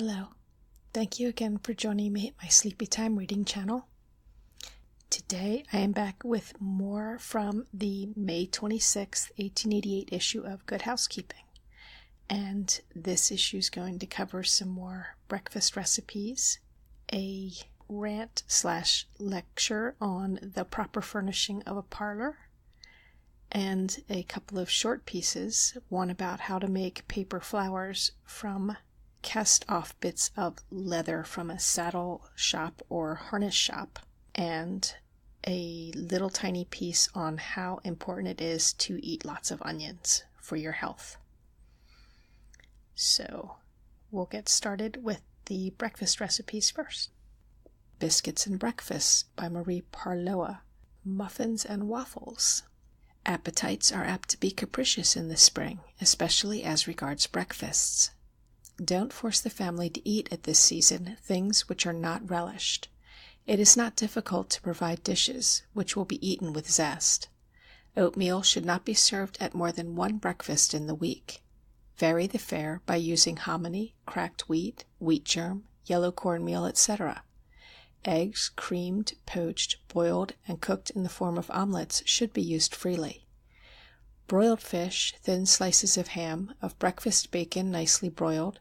Hello. Thank you again for joining me at my Sleepytime Reading channel. Today I am back with more from the May 26, 1888 issue of Good Housekeeping. And this issue is going to cover some more breakfast recipes, a rant/lecture on the proper furnishing of a parlor, and a couple of short pieces, one about how to make paper flowers from cast off bits of leather from a saddle shop or harness shop, and a little tiny piece on how important it is to eat lots of onions for your health. So we'll get started with the breakfast recipes first. Biscuits and Breakfast by Marie Parlor, Muffins and Waffles. Appetites are apt to be capricious in the spring, especially as regards breakfasts. Don't force the family to eat at this season things which are not relished. It is not difficult to provide dishes which will be eaten with zest. Oatmeal should not be served at more than one breakfast in the week. Vary the fare by using hominy, cracked wheat, wheat germ, yellow cornmeal, etc. Eggs, creamed, poached, boiled, and cooked in the form of omelets should be used freely. Broiled fish, thin slices of ham, of breakfast bacon nicely broiled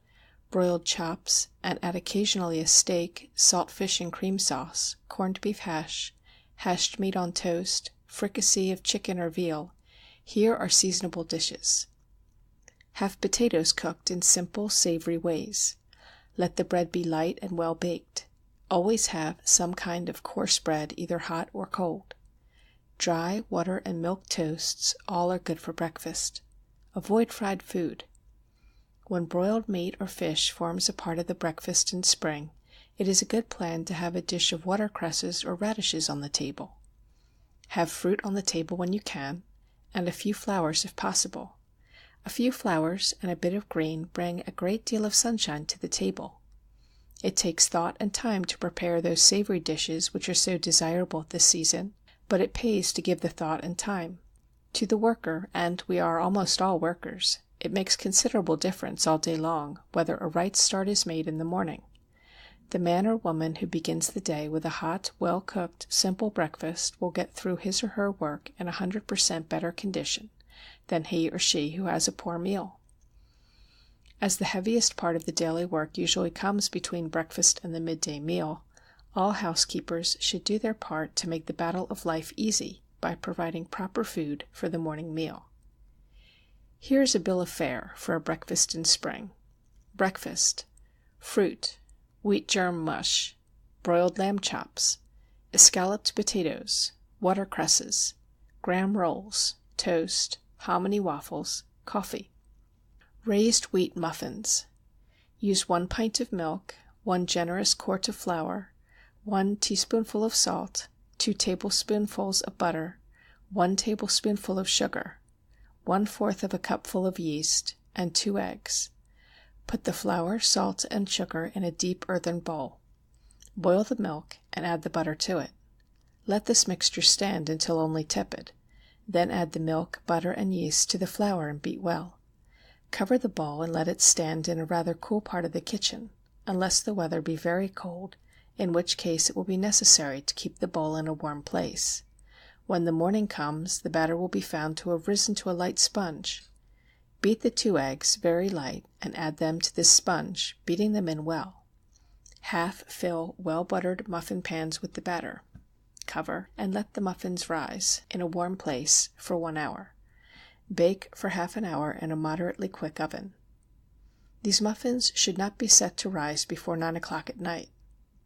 chops, and add occasionally a steak, salt fish and cream sauce, corned beef hash, hashed meat on toast, fricassee of chicken or veal. Here are seasonable dishes. Have potatoes cooked in simple, savory ways. Let the bread be light and well baked. Always have some kind of coarse bread, either hot or cold. Dry, water and milk toasts, all are good for breakfast. Avoid fried food. When broiled meat or fish forms a part of the breakfast in spring, it is a good plan to have a dish of watercresses or radishes on the table. Have fruit on the table when you can, and a few flowers if possible. A few flowers and a bit of green bring a great deal of sunshine to the table. It takes thought and time to prepare those savory dishes which are so desirable at this season, but it pays to give the thought and time. To the worker, and we are almost all workers, it makes considerable difference all day long whether a right start is made in the morning. The man or woman who begins the day with a hot, well-cooked, simple breakfast will get through his or her work in 100% better condition than he or she who has a poor meal. As the heaviest part of the daily work usually comes between breakfast and the midday meal, all housekeepers should do their part to make the battle of life easy by providing proper food for the morning meal. Here is a bill of fare for a breakfast in spring. Breakfast: fruit, wheat germ mush, broiled lamb chops, escalloped potatoes, watercresses, graham rolls, toast, hominy waffles, coffee. Raised wheat muffins. Use 1 pint of milk, 1 generous quart of flour, 1 teaspoonful of salt, 2 tablespoonfuls of butter, 1 tablespoonful of sugar, 1/4 of a cupful of yeast, and 2 eggs. Put the flour, salt, and sugar in a deep earthen bowl. Boil the milk and add the butter to it. Let this mixture stand until only tepid. Then add the milk, butter, and yeast to the flour and beat well. Cover the bowl and let it stand in a rather cool part of the kitchen, unless the weather be very cold, in which case it will be necessary to keep the bowl in a warm place. When the morning comes, the batter will be found to have risen to a light sponge. Beat the 2 eggs very light and add them to this sponge, beating them in well. Half fill well-buttered muffin pans with the batter. Cover and let the muffins rise, in a warm place, for 1 hour. Bake for half an hour in a moderately quick oven. These muffins should not be set to rise before 9 o'clock at night.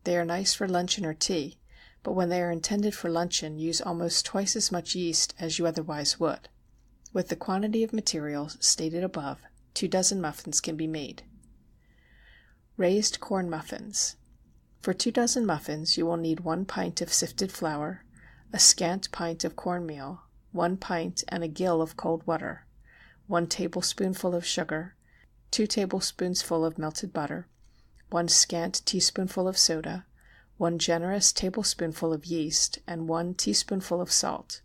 They are nice for luncheon or tea, but when they are intended for luncheon use almost twice as much yeast as you otherwise would. With the quantity of materials stated above, 2 dozen muffins can be made. Raised corn muffins. For 2 dozen muffins you will need 1 pint of sifted flour, a scant pint of cornmeal, 1 pint and a gill of cold water, 1 tablespoonful of sugar, 2 tablespoonsful of melted butter, 1 scant teaspoonful of soda, 1 generous tablespoonful of yeast, and 1 teaspoonful of salt.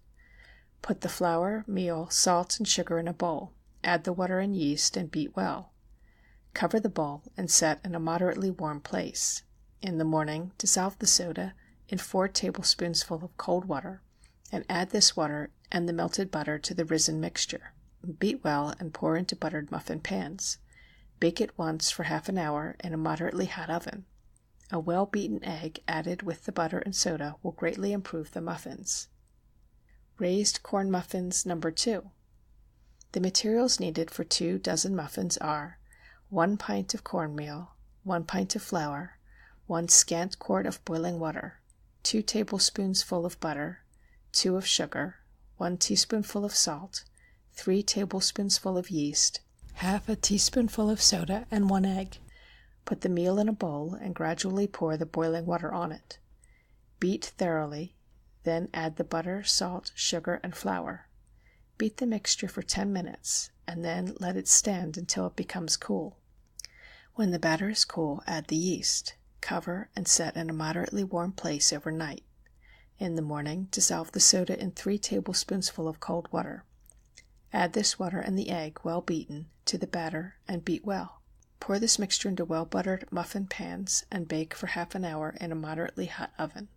Put the flour, meal, salt, and sugar in a bowl. Add the water and yeast and beat well. Cover the bowl and set in a moderately warm place. In the morning, dissolve the soda in 4 tablespoonfuls of cold water, and add this water and the melted butter to the risen mixture. Beat well and pour into buttered muffin pans. Bake it once for half an hour in a moderately hot oven. A well-beaten egg added with the butter and soda will greatly improve the muffins. Raised corn muffins No. 2. The materials needed for 2 dozen muffins are 1 pint of cornmeal, 1 pint of flour, 1 scant quart of boiling water, 2 tablespoonfuls of butter, 2 of sugar, 1 teaspoonful of salt, 3 tablespoonfuls of yeast, half a teaspoonful of soda, and 1 egg. Put the meal in a bowl and gradually pour the boiling water on it. Beat thoroughly, then add the butter, salt, sugar, and flour. Beat the mixture for 10 minutes, and then let it stand until it becomes cool. When the batter is cool, add the yeast. Cover and set in a moderately warm place overnight. In the morning, dissolve the soda in 3 tablespoonfuls of cold water. Add this water and the egg, well beaten, to the batter and beat well. Pour this mixture into well-buttered muffin pans and bake for half an hour in a moderately hot oven.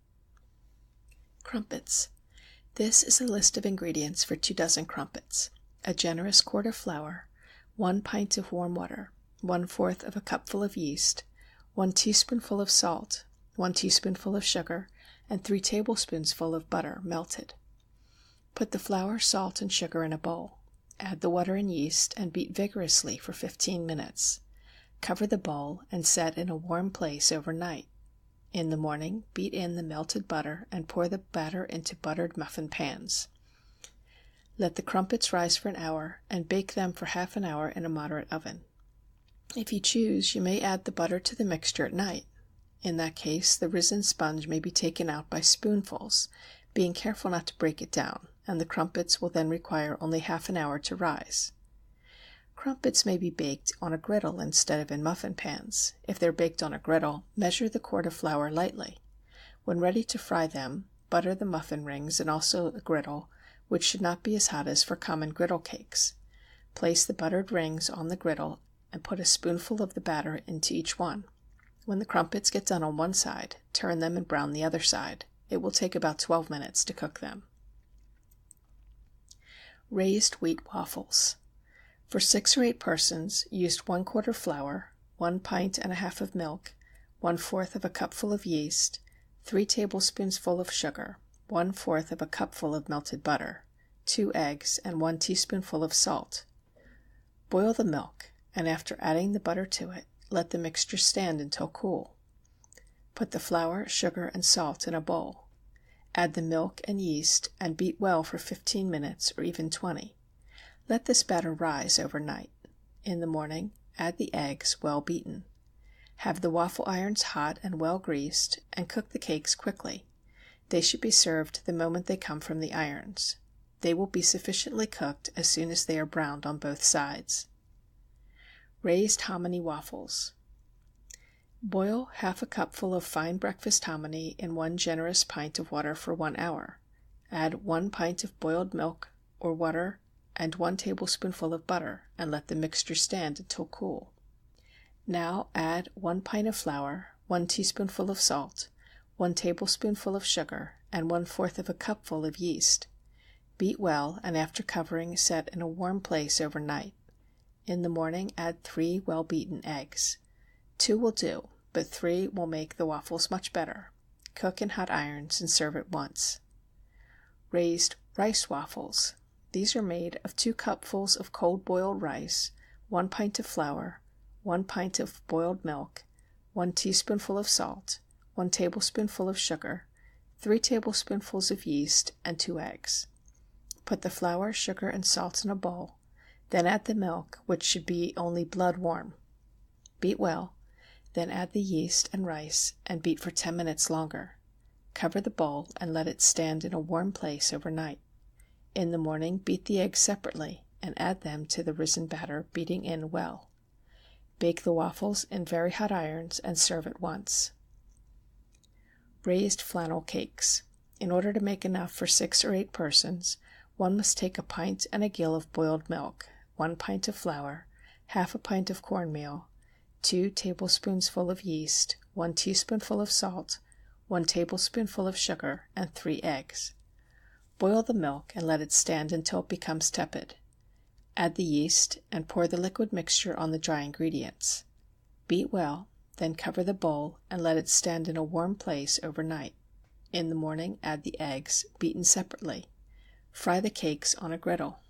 Crumpets. This is a list of ingredients for 2 dozen crumpets. A generous quart of flour, 1 pint of warm water, 1/4 of a cupful of yeast, 1 teaspoonful of salt, 1 teaspoonful of sugar, and 3 tablespoonfuls of butter melted. Put the flour, salt, and sugar in a bowl. Add the water and yeast and beat vigorously for 15 minutes. Cover the bowl and set in a warm place overnight. In the morning, beat in the melted butter and pour the batter into buttered muffin pans. Let the crumpets rise for an hour and bake them for half an hour in a moderate oven. If you choose, you may add the butter to the mixture at night. In that case, the risen sponge may be taken out by spoonfuls, being careful not to break it down, and the crumpets will then require only half an hour to rise. Crumpets may be baked on a griddle instead of in muffin pans. If they're baked on a griddle, measure the quart of flour lightly. When ready to fry them, butter the muffin rings and also the griddle, which should not be as hot as for common griddle cakes. Place the buttered rings on the griddle and put a spoonful of the batter into each one. When the crumpets get done on one side, turn them and brown the other side. It will take about 12 minutes to cook them. Raised wheat waffles. For 6 or 8 persons, use 1 quart of flour, 1 pint and a half of milk, 1/4 of a cupful of yeast, 3 tablespoonfuls of sugar, 1/4 of a cupful of melted butter, 2 eggs, and 1 teaspoonful of salt. Boil the milk, and after adding the butter to it, let the mixture stand until cool. Put the flour, sugar, and salt in a bowl. Add the milk and yeast and beat well for 15 minutes or even 20. Let this batter rise overnight. In the morning, add the eggs well beaten. Have the waffle irons hot and well greased, and cook the cakes quickly. They should be served the moment they come from the irons. They will be sufficiently cooked as soon as they are browned on both sides. Raised hominy waffles. Boil half a cupful of fine breakfast hominy in 1 generous pint of water for 1 hour. Add 1 pint of boiled milk or water and 1 tablespoonful of butter, and let the mixture stand until cool. Now add 1 pint of flour, 1 teaspoonful of salt, 1 tablespoonful of sugar, and 1/4 of a cupful of yeast. Beat well, and after covering, set in a warm place overnight. In the morning, add 3 well-beaten eggs. 2 will do, but 3 will make the waffles much better. Cook in hot irons and serve at once. Raised rice waffles. These are made of 2 cupfuls of cold boiled rice, 1 pint of flour, 1 pint of boiled milk, 1 teaspoonful of salt, 1 tablespoonful of sugar, 3 tablespoonfuls of yeast, and 2 eggs. Put the flour, sugar, and salt in a bowl, then add the milk, which should be only blood warm. Beat well, then add the yeast and rice, and beat for 10 minutes longer. Cover the bowl and let it stand in a warm place overnight. In the morning, beat the eggs separately and add them to the risen batter, beating in well. Bake the waffles in very hot irons and serve at once. Raised flannel cakes. In order to make enough for 6 or 8 persons, one must take a pint and a gill of boiled milk, 1 pint of flour, half a pint of cornmeal, 2 tablespoonfuls of yeast, 1 teaspoonful of salt, 1 tablespoonful of sugar, and 3 eggs. Boil the milk and let it stand until it becomes tepid. Add the yeast and pour the liquid mixture on the dry ingredients. Beat well, then cover the bowl and let it stand in a warm place overnight. In the morning add the eggs, beaten separately. Fry the cakes on a griddle.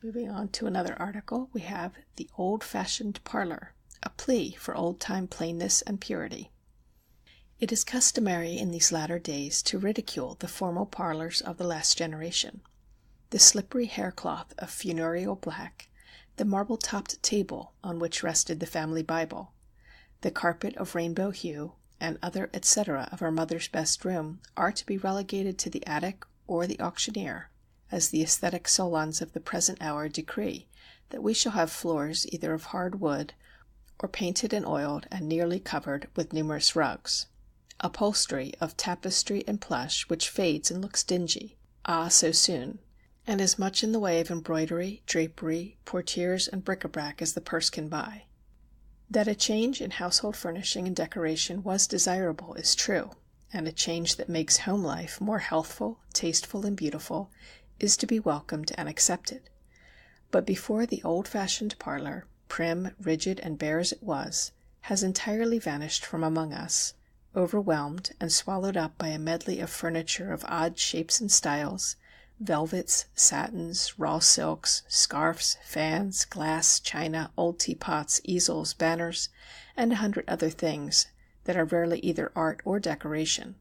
Moving on to another article, we have the old-fashioned parlor, a plea for old-time plainness and purity. It is customary in these latter days to ridicule the formal parlors of the last generation. The slippery haircloth of funereal black, the marble-topped table on which rested the family Bible, the carpet of rainbow hue, and other etc. of our mother's best room are to be relegated to the attic or the auctioneer, as the aesthetic salons of the present hour decree that we shall have floors either of hard wood, or painted and oiled and nearly covered with numerous rugs, upholstery of tapestry and plush which fades and looks dingy, so soon, and as much in the way of embroidery, drapery, portieres, and bric-a-brac as the purse can buy. That a change in household furnishing and decoration was desirable is true, and a change that makes home life more healthful, tasteful, and beautiful is to be welcomed and accepted. But before the old-fashioned parlor, prim, rigid, and bare as it was, has entirely vanished from among us, overwhelmed and swallowed up by a medley of furniture of odd shapes and styles, velvets, satins, raw silks, scarfs, fans, glass, china, old teapots, easels, banners, and 100 other things that are rarely either art or decoration,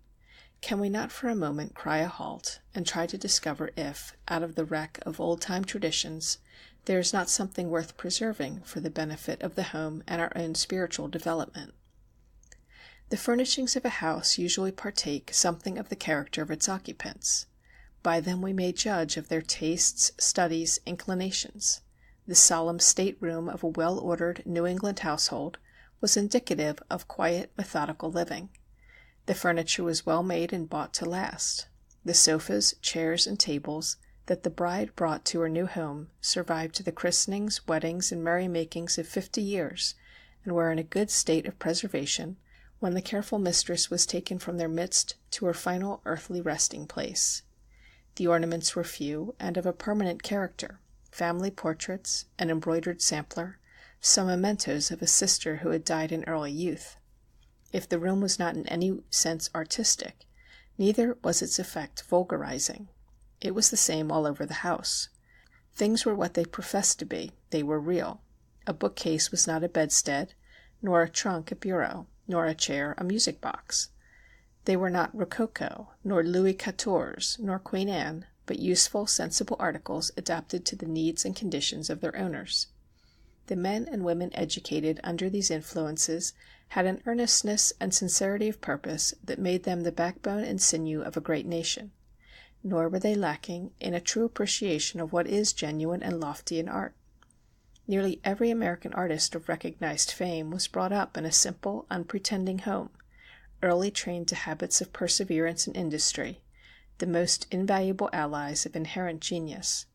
can we not for a moment cry a halt and try to discover if, out of the wreck of old-time traditions, there is not something worth preserving for the benefit of the home and our own spiritual development? The furnishings of a house usually partake something of the character of its occupants. By them we may judge of their tastes, studies, inclinations. The solemn state-room of a well-ordered New England household was indicative of quiet, methodical living. The furniture was well made and bought to last. The sofas, chairs, and tables that the bride brought to her new home survived to the christenings, weddings, and merry-makings of 50 years, and were in a good state of preservation when the careful mistress was taken from their midst to her final earthly resting place. The ornaments were few and of a permanent character: family portraits, an embroidered sampler, some mementos of a sister who had died in early youth. If the room was not in any sense artistic, neither was its effect vulgarizing. It was the same all over the house. Things were what they professed to be. They were real. A bookcase was not a bedstead, nor a trunk a bureau, nor a chair a music box. They were not Rococo, nor Louis XIV, nor Queen Anne, but useful, sensible articles adapted to the needs and conditions of their owners. The men and women educated under these influences had an earnestness and sincerity of purpose that made them the backbone and sinew of a great nation. Nor were they lacking in a true appreciation of what is genuine and lofty in art. Nearly every American artist of recognized fame was brought up in a simple, unpretending home, early trained to habits of perseverance and industry, the most invaluable allies of inherent genius.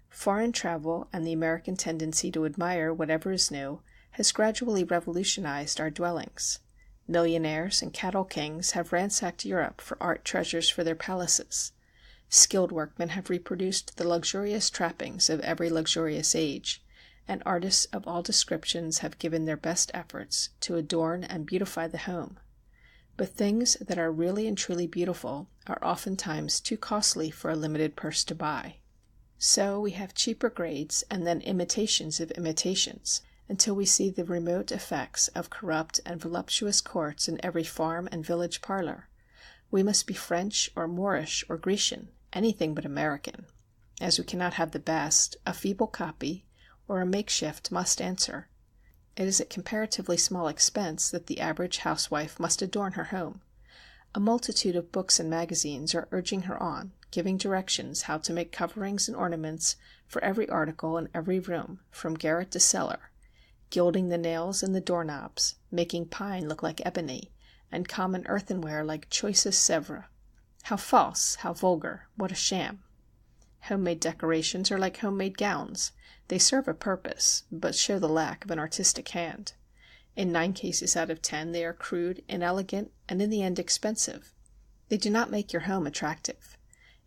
Foreign travel and the American tendency to admire whatever is new has gradually revolutionized our dwellings. Millionaires and cattle kings have ransacked Europe for art treasures for their palaces. Skilled workmen have reproduced the luxurious trappings of every luxurious age, and artists of all descriptions have given their best efforts to adorn and beautify the home. But things that are really and truly beautiful are oftentimes too costly for a limited purse to buy. So we have cheaper grades and then imitations of imitations, until we see the remote effects of corrupt and voluptuous courts in every farm and village parlor. We must be French or Moorish or Grecian, anything but American. As we cannot have the best, a feeble copy or a makeshift must answer. It is at comparatively small expense that the average housewife must adorn her home. A multitude of books and magazines are urging her on, giving directions how to make coverings and ornaments for every article in every room, from garret to cellar, gilding the nails and the doorknobs, making pine look like ebony, and common earthenware like choicest Sèvres. How false, how vulgar, what a sham! Homemade decorations are like homemade gowns. They serve a purpose, but show the lack of an artistic hand. In 9 cases out of 10 they are crude, inelegant, and in the end expensive. They do not make your home attractive.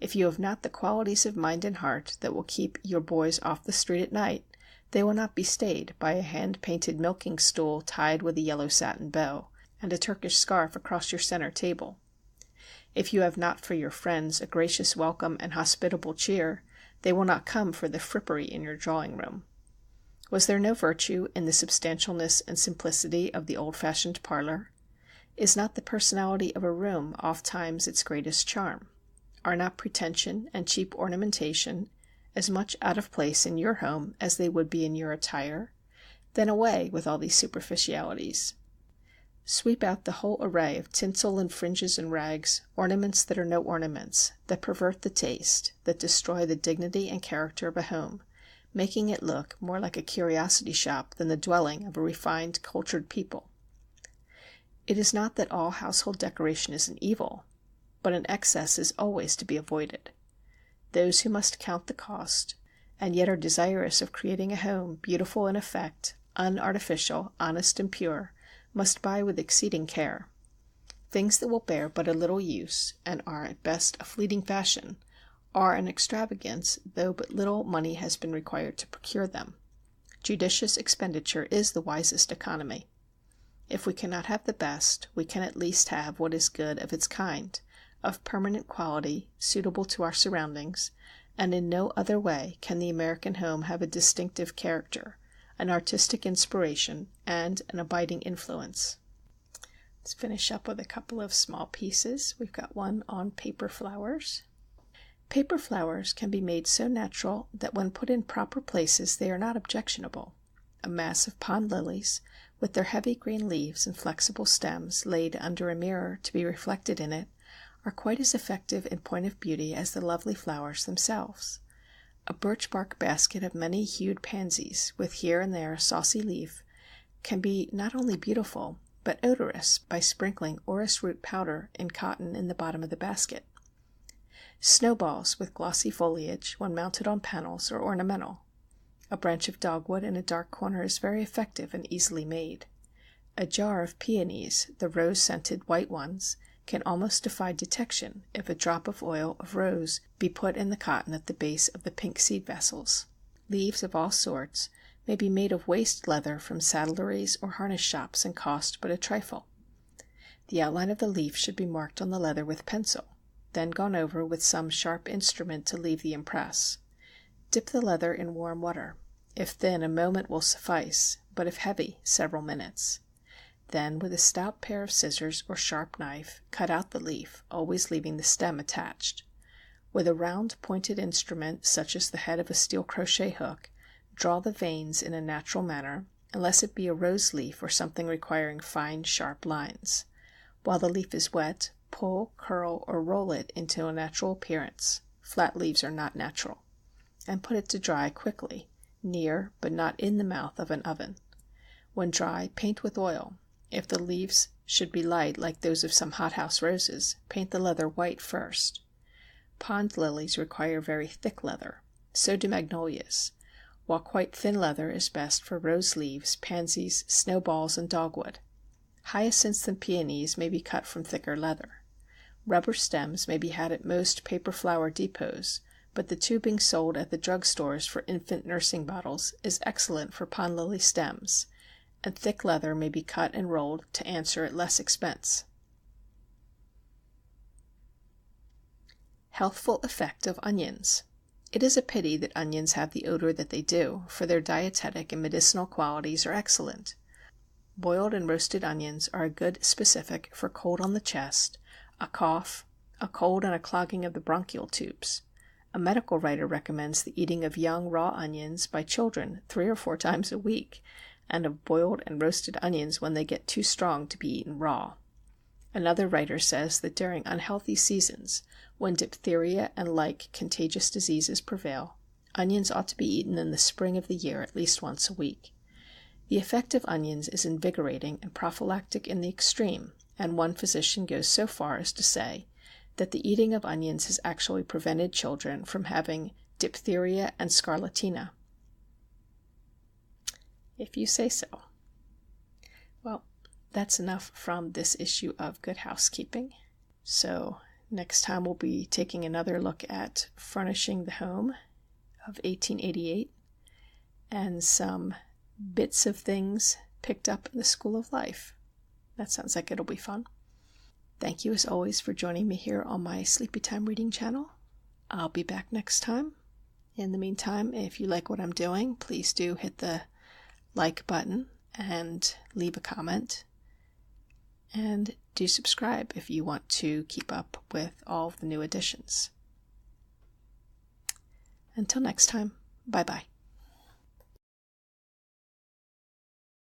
If you have not the qualities of mind and heart that will keep your boys off the street at night, they will not be stayed by a hand-painted milking stool tied with a yellow satin bow, and a Turkish scarf across your center table. If you have not for your friends a gracious welcome and hospitable cheer, they will not come for the frippery in your drawing-room. Was there no virtue in the substantialness and simplicity of the old-fashioned parlor? Is not the personality of a room ofttimes its greatest charm? Are not pretension and cheap ornamentation as much out of place in your home as they would be in your attire? Then away with all these superficialities. Sweep out the whole array of tinsel and fringes and rags, ornaments that are no ornaments, that pervert the taste, that destroy the dignity and character of a home, making it look more like a curiosity shop than the dwelling of a refined, cultured people. It is not that all household decoration is an evil, but an excess is always to be avoided. Those who must count the cost, and yet are desirous of creating a home beautiful in effect, unartificial, honest, and pure, must buy with exceeding care. Things that will bear but a little use, and are at best a fleeting fashion, are an extravagance, though but little money has been required to procure them. Judicious expenditure is the wisest economy. If we cannot have the best, we can at least have what is good of its kind, of permanent quality, suitable to our surroundings, and in no other way can the American home have a distinctive character, an artistic inspiration, and an abiding influence. Let's finish up with a couple of small pieces. We've got one on paper flowers. Paper flowers can be made so natural that when put in proper places they are not objectionable. A mass of pond lilies, with their heavy green leaves and flexible stems laid under a mirror to be reflected in it, are quite as effective in point of beauty as the lovely flowers themselves. A birch bark basket of many-hued pansies, with here and there a saucy leaf, can be not only beautiful, but odorous by sprinkling orris root powder in cotton in the bottom of the basket. Snowballs with glossy foliage, when mounted on panels, are ornamental. A branch of dogwood in a dark corner is very effective and easily made. A jar of peonies, the rose-scented white ones, can almost defy detection if a drop of oil of rose be put in the cotton at the base of the pink seed vessels. Leaves of all sorts may be made of waste leather from saddleries or harness shops and cost but a trifle. The outline of the leaf should be marked on the leather with pencil, then gone over with some sharp instrument to leave the impress. Dip the leather in warm water. If thin, a moment will suffice, but if heavy, several minutes. Then, with a stout pair of scissors or sharp knife, cut out the leaf, always leaving the stem attached. With a round pointed instrument, such as the head of a steel crochet hook, draw the veins in a natural manner, unless it be a rose leaf or something requiring fine, sharp lines. While the leaf is wet, pull, curl, or roll it into a natural appearance (flat leaves are not natural), and put it to dry quickly, near, but not in the mouth of an oven. When dry, paint with oil. If the leaves should be light like those of some hothouse roses, paint the leather white first. Pond lilies require very thick leather. So do magnolias, while quite thin leather is best for rose leaves, pansies, snowballs, and dogwood. Hyacinths and peonies may be cut from thicker leather. Rubber stems may be had at most paper flower depots, but the tubing sold at the drug stores for infant nursing bottles is excellent for pond lily stems, and thick leather may be cut and rolled to answer at less expense. Healthful effect of onions. It is a pity that onions have the odor that they do, for their dietetic and medicinal qualities are excellent. Boiled and roasted onions are a good specific for cold on the chest, a cough, a cold and a clogging of the bronchial tubes. A medical writer recommends the eating of young raw onions by children 3 or 4 times a week, and of boiled and roasted onions when they get too strong to be eaten raw. Another writer says that during unhealthy seasons, when diphtheria and like contagious diseases prevail, onions ought to be eaten in the spring of the year at least once a week. The effect of onions is invigorating and prophylactic in the extreme, and one physician goes so far as to say that the eating of onions has actually prevented children from having diphtheria and scarlatina. if you say so. Well, that's enough from this issue of Good Housekeeping. So next time we'll be taking another look at Furnishing the Home of 1888 and some bits of things picked up in the School of Life. That sounds like it'll be fun. Thank you as always for joining me here on my Sleepytime Reading channel. I'll be back next time. In the meantime, if you like what I'm doing, please do hit the like button and leave a comment. And do subscribe if you want to keep up with all of the new editions. Until next time, bye-bye.